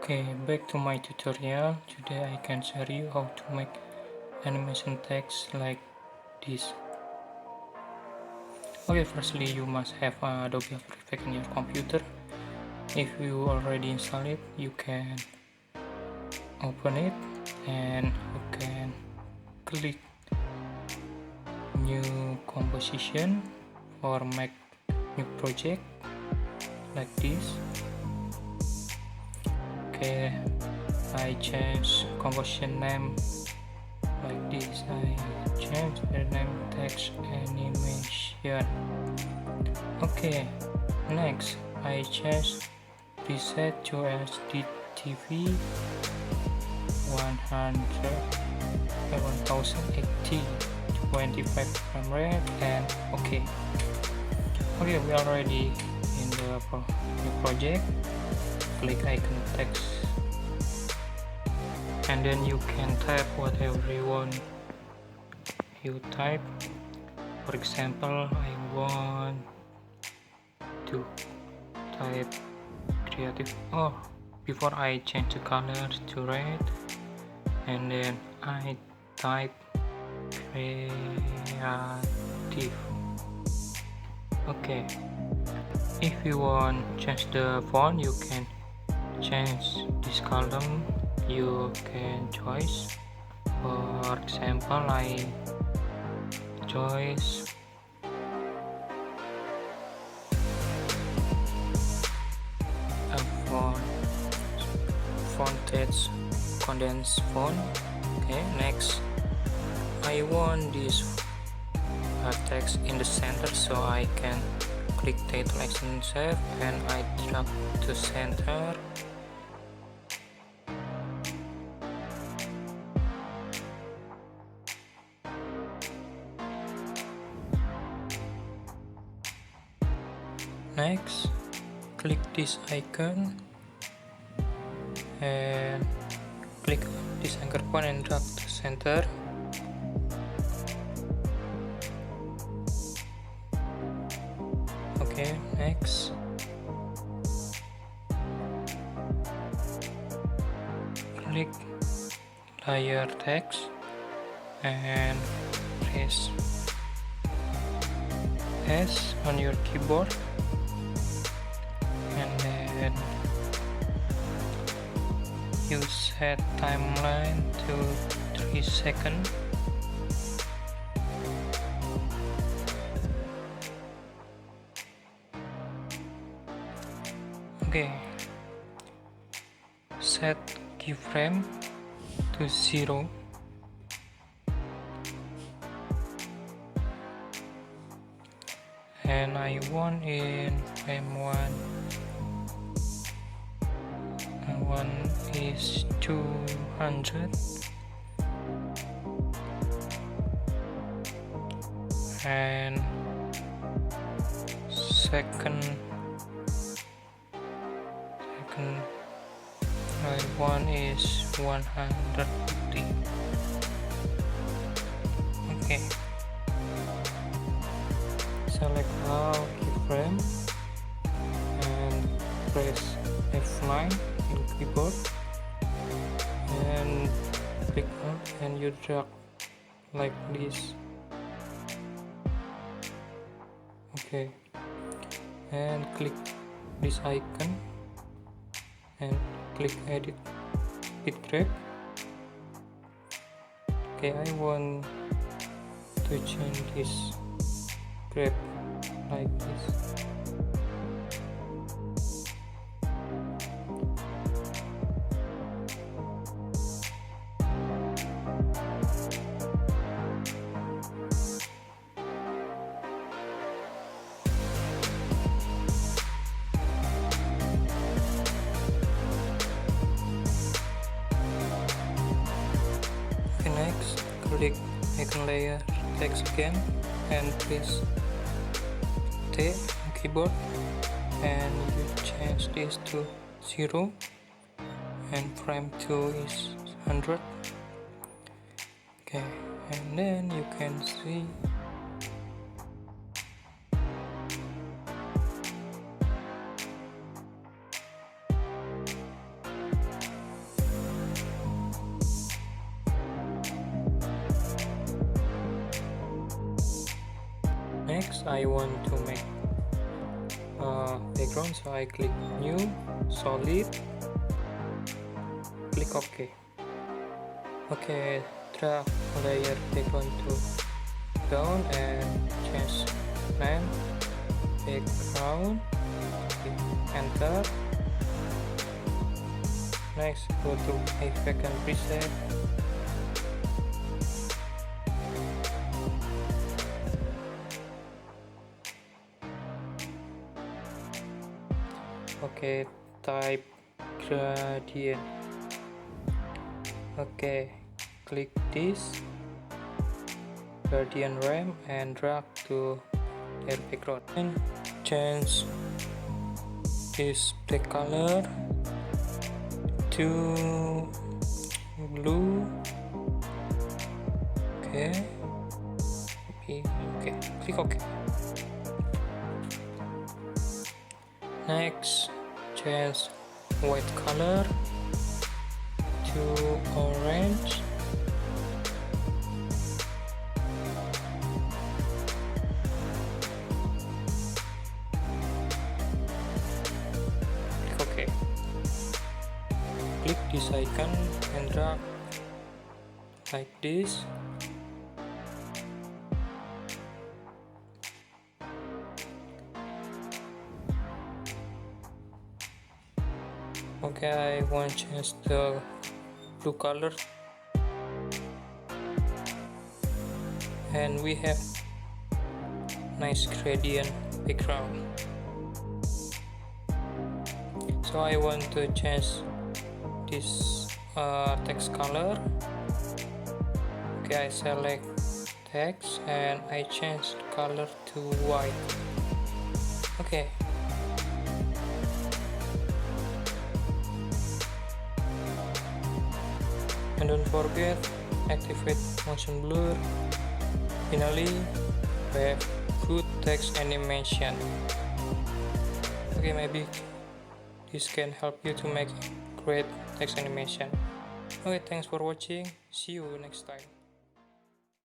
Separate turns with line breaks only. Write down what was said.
Okay, back to my tutorial. Today I can show you how to make animation text like this. Okay, firstly you must have Adobe After Effects on your computer. If you already installed it, you can open it and you can click new composition or make new project like this. Okay, I change composition name like this. I change the name text animation. Okay, next I change preset to HDTV 1080 25 frame rate and okay, we are ready in the new project. Click icon text and then you can type whatever you want. You type, for example, I want to type creative. Before I change the color to red and then I type creative. Okay, if you want change the font, you can change this column. You can choose, for example, I choose a font text condensed font. Okay, next I want this text in the center, so I can click title action shape and I drag to center. Next, click this icon and click this anchor point and drag to center. Okay, next click layer text and press S on your keyboard and then you set timeline to 3 seconds. Okay, set keyframe to 0. And I want in frame 1 and 1 is 200 and second one is 150. Okay, select all keyframe and press F9 in keyboard and click on and you drag like this. Okay, and click this icon and click edit bit grab. Okay, I want to change this grab like this. Next, click icon layer text again and press T on keyboard and you change this to 0 and frame 2 is 100. Okay, and then you can see Next, I want to make background, so I click new, solid, click OK. Okay, drag layer background to down and change name background, enter. Next, go to effect and preset. Okay, type gradient. Okay, click this gradient ramp and drag to their background and change this black color to blue. Okay, click OK. Next, change white color to orange. Click OK. Click this icon and drag like this. Okay, I want to change the blue color, and we have nice gradient background. So I want to change this text color. Okay, I select text and I change the color to white. Okay. And don't forget, activate motion blur. Finally, we have good text animation. Okay, maybe this can help you to make great text animation. Okay, thanks for watching. See you next time.